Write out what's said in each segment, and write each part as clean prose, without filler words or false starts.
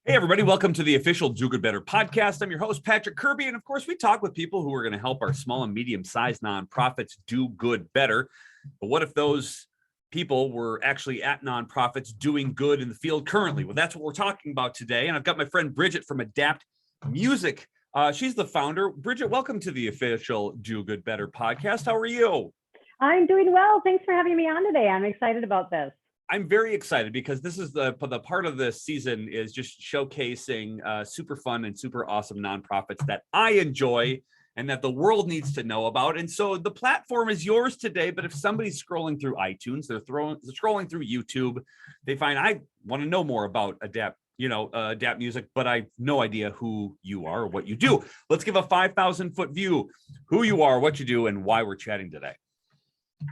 Hey, everybody. Welcome to the official Do Good Better podcast. I'm your host, Patrick Kirby. And of course, we talk with people who are going to help our small and medium-sized nonprofits do good better. But what if those people were actually at nonprofits doing good in the field currently? Well, that's what we're talking about today. And I've got my friend Bridgette from Adapt Music. She's the founder. Bridgette, welcome to the official Do Good Better podcast. How are you? I'm doing well. Thanks for having me on today. I'm excited about this. I'm very excited because this is the part of the season is just showcasing super fun and super awesome nonprofits that I enjoy and that the world needs to know about. And so the platform is yours today. But if somebody's scrolling through iTunes, they're scrolling through YouTube, they find I want to know more about Adapt Music, but I have no idea who you are or what you do. Let's give a 5,000-foot view, who you are, what you do, and why we're chatting today.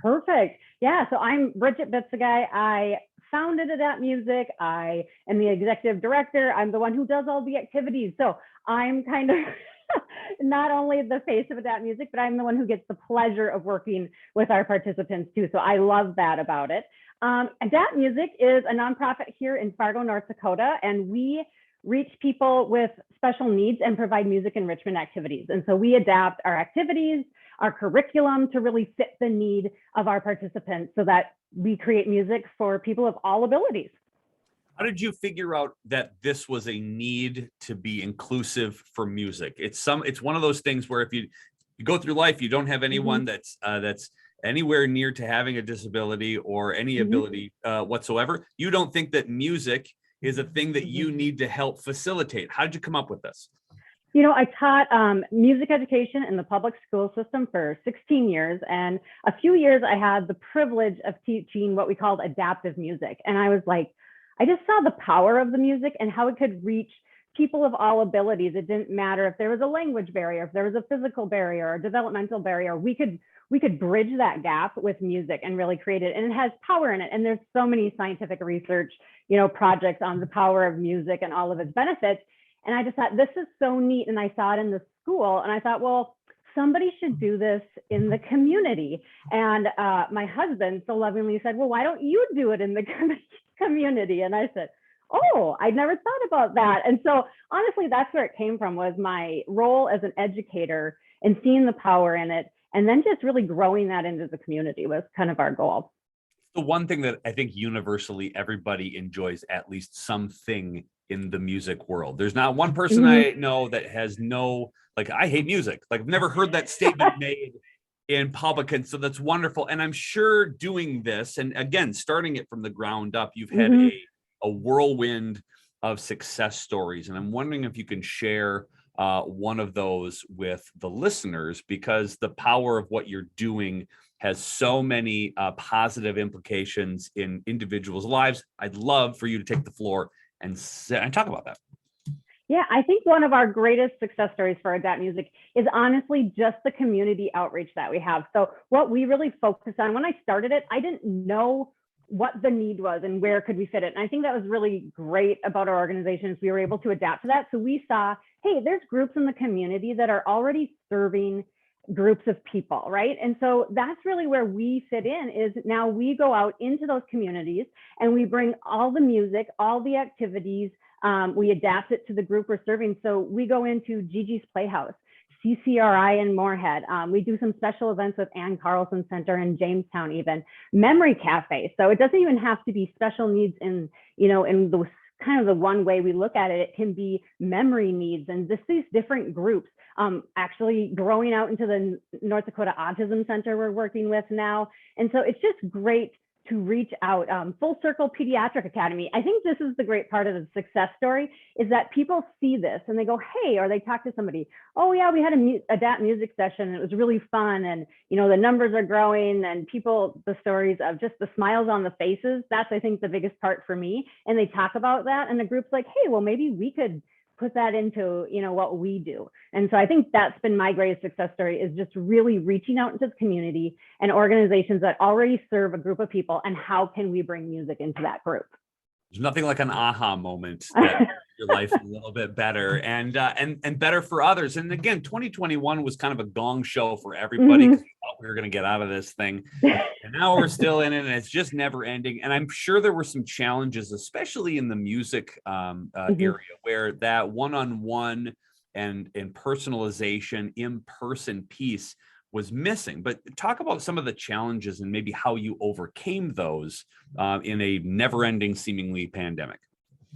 Perfect. Yeah, so I'm Bridgette Bitzegaio. I founded Adapt Music. I am the executive director. I'm the one who does all the activities. So I'm kind of not only the face of Adapt Music, but I'm the one who gets the pleasure of working with our participants too. So I love that about it. Adapt Music is a nonprofit here in Fargo, North Dakota, and we reach people with special needs and provide music enrichment activities. And so we adapt our activities, our curriculum to really fit the need of our participants so that we create music for people of all abilities. How did you figure out that this was a need to be inclusive for music? It's one of those things where if you go through life, you don't have anyone that's anywhere near to having a disability or any ability whatsoever. You don't think that music is a thing that you need to help facilitate. How did you come up with this? You know, I taught music education in the public school system for 16 years. And a few years I had the privilege of teaching what we called adaptive music. And I was like, I just saw the power of the music and how it could reach people of all abilities. It didn't matter if there was a language barrier, if there was a physical barrier or a developmental barrier, we could bridge that gap with music and really create it. And it has power in it. And there's so many scientific research, projects on the power of music and all of its benefits. And I just thought, this is so neat. And I saw it in the school and I thought, well, somebody should do this in the community. And my husband so lovingly said, well, why don't you do it in the community? And I said, oh, I'd never thought about that. And so honestly, that's where it came from, was my role as an educator and seeing the power in it. And then just really growing that into the community was kind of our goal. The one thing that I think universally everybody enjoys at least something in the music world. There's not one person I know that has I hate music. Like, I've never heard that statement made in public. And so that's wonderful. And I'm sure doing this, and again, starting it from the ground up, you've had a whirlwind of success stories. And I'm wondering if you can share one of those with the listeners, because the power of what you're doing has so many positive implications in individuals' lives. I'd love for you to take the floor and talk about that. Yeah, I think one of our greatest success stories for Adapt Music is honestly just the community outreach that we have. So what we really focus on, when I started it, I didn't know what the need was and where could we fit it. And I think that was really great about our organization, is we were able to adapt to that. So we saw, hey, there's groups in the community that are already serving groups of people, right? And so that's really where we fit in, is now we go out into those communities and we bring all the music, all the activities, we adapt it to the group we're serving. So we go into Gigi's Playhouse, CCRI in Moorhead. We do some special events with Ann Carlson Center in Jamestown, even Memory Cafe. So it doesn't even have to be special needs in the kind of the one way we look at it. It can be memory needs and these different groups. Actually growing out into the North Dakota Autism Center we're working with now. And so it's just great to reach out. Full Circle Pediatric Academy. I think this is the great part of the success story, is that people see this and they go, hey, or they talk to somebody, oh yeah, we had a Adapt Music session and it was really fun. And the numbers are growing, and the stories of just the smiles on the faces, that's, I think, the biggest part for me. And they talk about that and the group's like, hey, well, maybe we could put that into what we do. And so I think that's been my greatest success story, is just really reaching out into the community and organizations that already serve a group of people, and how can we bring music into that group. There's nothing like an aha moment that makes your life a little bit better and better for others. And again, 2021 was kind of a gong show for everybody, because we thought we were going to get out of this thing. And now we're still in it, and it's just never ending. And I'm sure there were some challenges, especially in the music area, where that one-on-one and personalization, in-person piece was missing. But talk about some of the challenges and maybe how you overcame those in a never-ending, seemingly pandemic.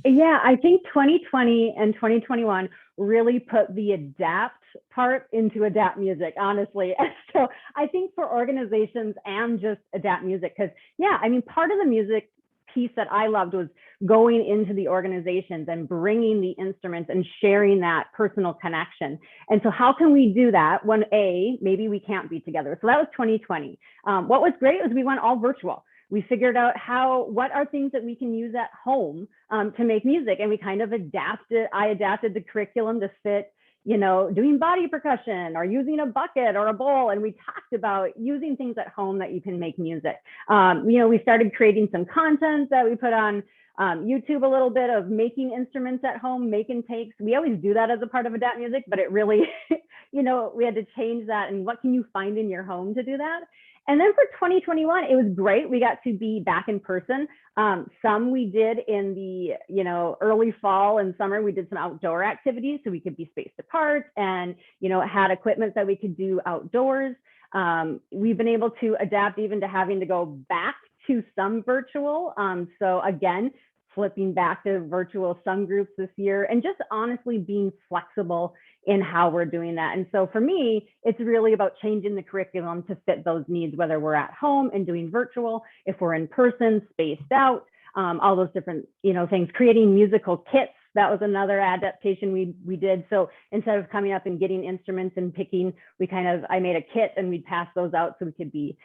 Yeah, I think 2020 and 2021 really put the adapt part into adapt music, honestly. So I think for organizations and just adapt music, because yeah, I mean, part of the music piece that I loved was going into the organizations and bringing the instruments and sharing that personal connection. And so how can we do that when maybe we can't be together? So that was 2020. What was great was we went all virtual. We figured out what are things that we can use at home to make music. And we kind of I adapted the curriculum to fit, doing body percussion or using a bucket or a bowl. And we talked about using things at home that you can make music. We started creating some content that we put on YouTube, a little bit of making instruments at home, making takes. We always do that as a part of Adapt Music, but it really, we had to change that. And what can you find in your home to do that? And then for 2021, it was great. We got to be back in person. Some we did in the, early fall and summer, we did some outdoor activities so we could be spaced apart and, had equipment that we could do outdoors. We've been able to adapt even to having to go back to some virtual. So again, flipping back to virtual some groups this year and just honestly being flexible in how we're doing that. And so for me, it's really about changing the curriculum to fit those needs, whether we're at home and doing virtual, if we're in person, spaced out, all those different, things, creating musical kits. That was another adaptation we did. So instead of coming up and getting instruments and picking, I made a kit and we'd pass those out so we could be,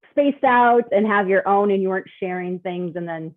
spaced out and have your own, and you weren't sharing things and then,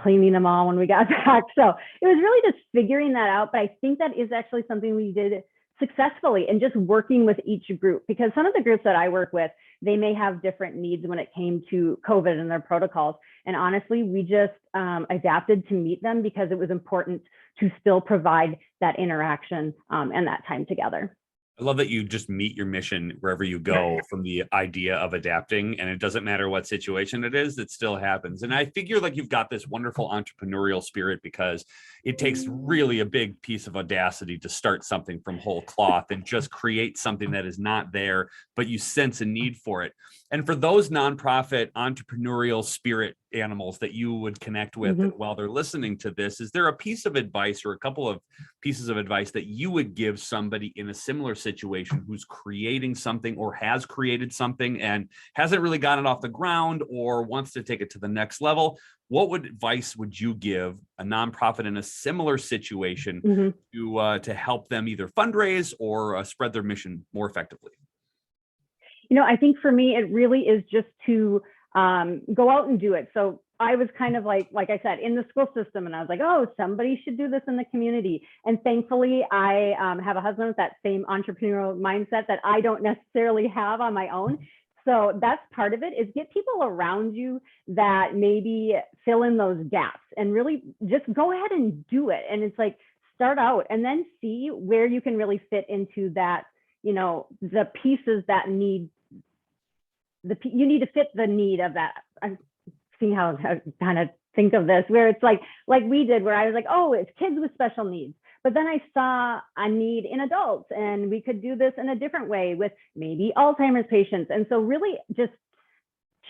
cleaning them all when we got back. So it was really just figuring that out. But I think that is actually something we did successfully, and just working with each group, because some of the groups that I work with, they may have different needs when it came to COVID and their protocols. And honestly, we just adapted to meet them because it was important to still provide that interaction and that time together. I love that you just meet your mission wherever you go from the idea of adapting, and it doesn't matter what situation it is, it still happens. And I figure like you've got this wonderful entrepreneurial spirit, because it takes really a big piece of audacity to start something from whole cloth and just create something that is not there, but you sense a need for it. And for those nonprofit entrepreneurial spirit animals that you would connect with while they're listening to this, is there a piece of advice or a couple of pieces of advice that you would give somebody in a similar situation who's creating something or has created something and hasn't really gotten it off the ground or wants to take it to the next level? What advice would you give a nonprofit in a similar situation to help them either fundraise or spread their mission more effectively? I think for me, it really is just to go out and do it. So I was kind of like I said, in the school system, and I was like, oh, somebody should do this in the community. And thankfully, I have a husband with that same entrepreneurial mindset that I don't necessarily have on my own. So that's part of it, is get people around you that maybe fill in those gaps and really just go ahead and do it. And it's like, start out and then see where you can really fit into that, the pieces that you need to fit the need of that. I'm seeing how I kind of think of this, where it's like we did, where I was like, oh, it's kids with special needs. But then I saw a need in adults, and we could do this in a different way with maybe Alzheimer's patients. And so really just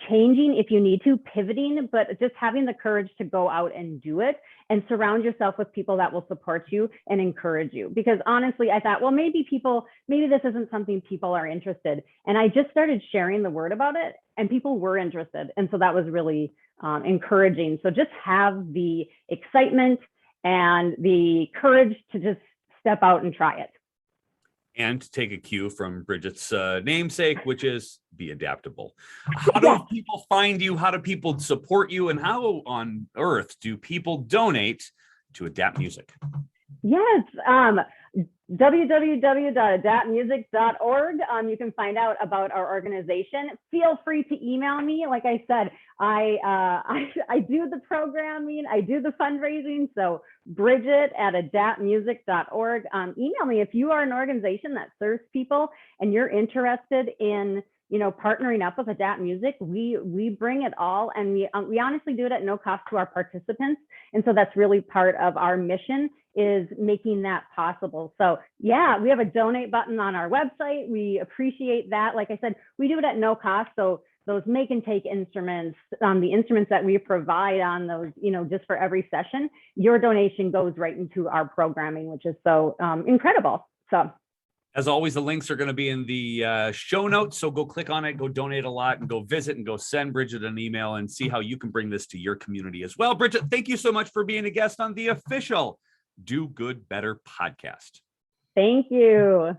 changing if you need to, pivoting, but just having the courage to go out and do it and surround yourself with people that will support you and encourage you. Because honestly, I thought, well, maybe this isn't something people are interested. And I just started sharing the word about it, and people were interested. And so that was really encouraging. So just have the excitement and the courage to just step out and try it. And to take a cue from Bridgette's namesake, which is be adaptable. How do people find you? How do people support you? And how on earth do people donate to Adapt Music? Yes, www.adaptmusic.org. You can find out about our organization. Feel free to email me. Like I said, I do the programming, I do the fundraising. So Bridgette@adaptmusic.org. Email me if you are an organization that serves people and you're interested in partnering up with Adapt Music, we bring it all, and we honestly do it at no cost to our participants. And so that's really part of our mission, is making that possible. So yeah, we have a donate button on our website. We appreciate that. Like I said, we do it at no cost. So those make and take instruments, the instruments that we provide on those, just for every session, your donation goes right into our programming, which is so incredible. So as always, the links are going to be in the show notes. So go click on it, go donate a lot, and go visit and go send Bridgette an email and see how you can bring this to your community as well. Bridgette, thank you so much for being a guest on the official Do Good Better podcast. Thank you.